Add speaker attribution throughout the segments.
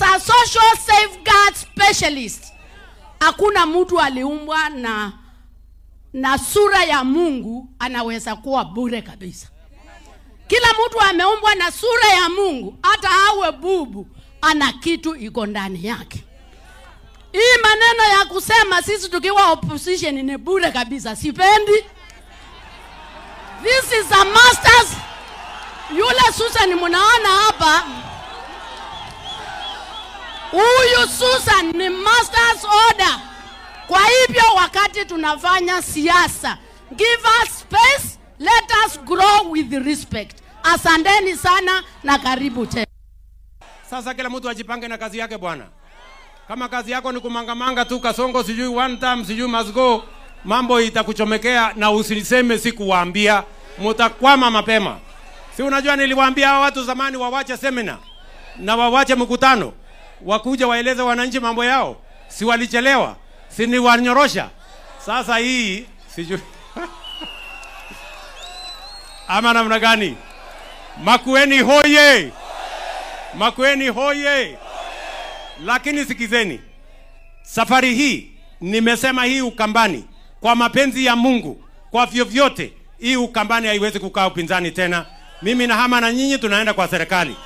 Speaker 1: as a social safeguard specialist, hakuna mtu aliumbwa na sura ya Mungu anaweza kuwa bure kabisa. Kila mtu ameumbwa na sura ya Mungu, hata awe bubu ana kitu iko ndani yake. Hii maneno ya kusema sisi tukiwa opposition ni bure kabisa, sipendi. This is a masters. Yule Susan mnaona hapa, huyu Susan ni masters order. Kwa hivyo wakati tunafanya siasa, give us space, let us grow with respect. Asanteni sana na karibu tena.
Speaker 2: Sasa kila mtu ajipange na kazi yake bwana. Kama kazi yako ni kumangamanga tu Kasongo sijui one time sijui must go, mambo itakuchomekea na usiniseme sikuwaambia, mtakwama mapema. Si unajua niliwaambia hawa watu zamani wawache seminar na wawache mkutano, wakuja waeleze wananchi mambo yao. Si walichelewa? Si ni wanyorosha? Sasa hii sijui ama namna gani? Makueni hoye! Makueni hoye! Lakini sikizeni, safari hii nimesema hii Ukambani kwa mapenzi ya Mungu, kwa vyovyote hii Ukambani haiwezi kukaa upinzani tena. Mimi na Hama na nyinyi tunaenda kwa serikali.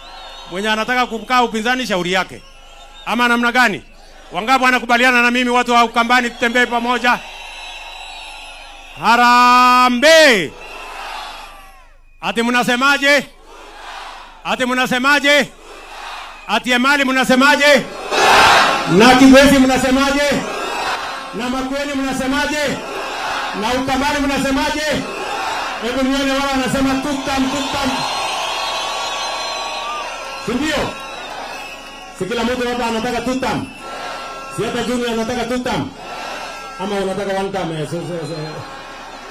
Speaker 2: Mwenye anataka kukaa upinzani shauri yake. Ama namna gani? Wangapi wanakubaliana na mimi watu wa Ukambani tutembee pamoja? Harambe! Ati mnasemaje? Ati mnasemaje? Ati Emali mnasemaje? Na Kibwezi mnasemaje? Na Makueni mnasemaje? Na Ukambani mnasemaje? Hebu nione wao wanasema tutam. Ndio. Si kila mtu hapa anataka tutam. Si hata Junior anataka tutam. Ama unataka one time?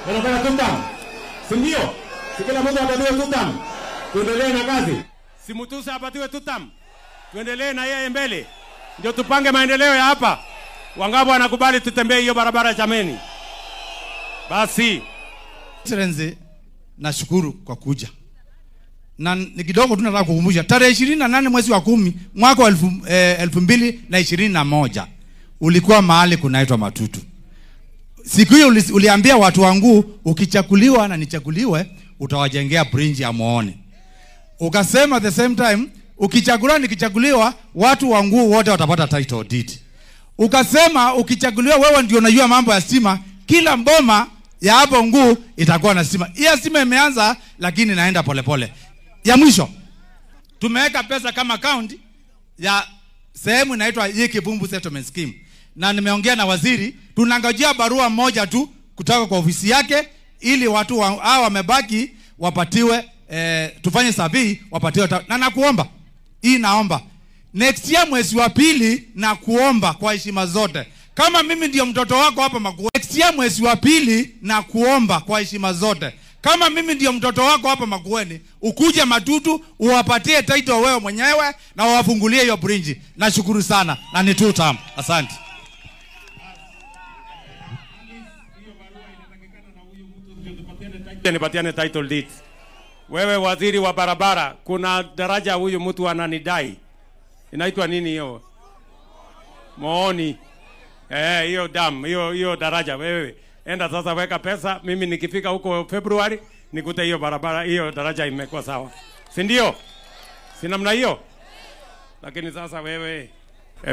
Speaker 2: Anataka tutam. Ndio. Si kila mtu apatiwe tutam. Tuendelee na kazi. Si Mutusa apatiwe tutam. Tuendelee na yeye mbele. Ndio tupange maendeleo ya hapa. Wangapi wanakubali tutembee hiyo barabara jameni? Basi.
Speaker 3: Excellency, nashukuru kwa kuja. Na ni kidogo tu nataka kukumbusha tarehe 28 mwezi wa 10 mwaka wa 2021 ulikuwa mahali kunaitwa Matutu. Siku hiyo uliambia watu wangu ukichakuliwa na nichakuliwe utawajengea bridge ya Muone. Ukasema at the same time ukichaguliwa nikichaguliwa watu wangu wote watapata title deed. Ukasema ukichaguliwa wewe ndio unajua mambo ya stima, kila mboma ya hapo Nguu itakuwa na stima. Hiyo stima imeanza lakini naenda polepole. Ya mwisho tumeweka pesa kama account ya sehemu inaitwa Yekibumbu Settlement Scheme. Na nimeongea na waziri, tunangojea barua moja tu kutoka kwa ofisi yake ili watu hao wamebaki wapatiwe tufanye survey wapatiwe. Na nakuomba, hii naomba next year mwezi wa 2 na kuomba kwa heshima zote, kama mimi ndio mtoto wako hapa Makueni, next year mwezi wa 2 na kuomba kwa heshima zote, kama mimi ndio mtoto wako hapa Makueni, ukuje Matutu uwapatie title wewe mwenyewe na wafungulie hiyo bridge. Nashukuru sana na ni 2 term. Asante.
Speaker 2: Nipatiane title deed. Wewe waziri wa barabara, kuna daraja huyu mtu ananidai. Inaitwa nini hiyo? Muoni. Hiyo dam, hiyo daraja wewe. Enda sasa weka pesa, mimi nikifika huko February nikute hiyo barabara, hiyo daraja imekuwa sawa. Si ndio? Si namna hiyo? Lakini sasa wewe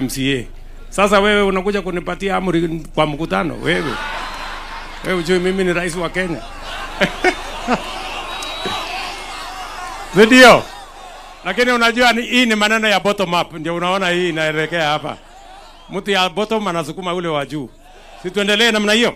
Speaker 2: MCA. Sasa wewe unakuja kunipatia amri kwa mkutano wewe. Wewe unajua mimi ni rais wa Kenya. Ndio. Lakini unajua hii ni maneno ya bottom up, ndio unaona hii inaelekea hapa. Mtu ya bottom anasukuma ule wa juu. Si tuendelee namna hiyo?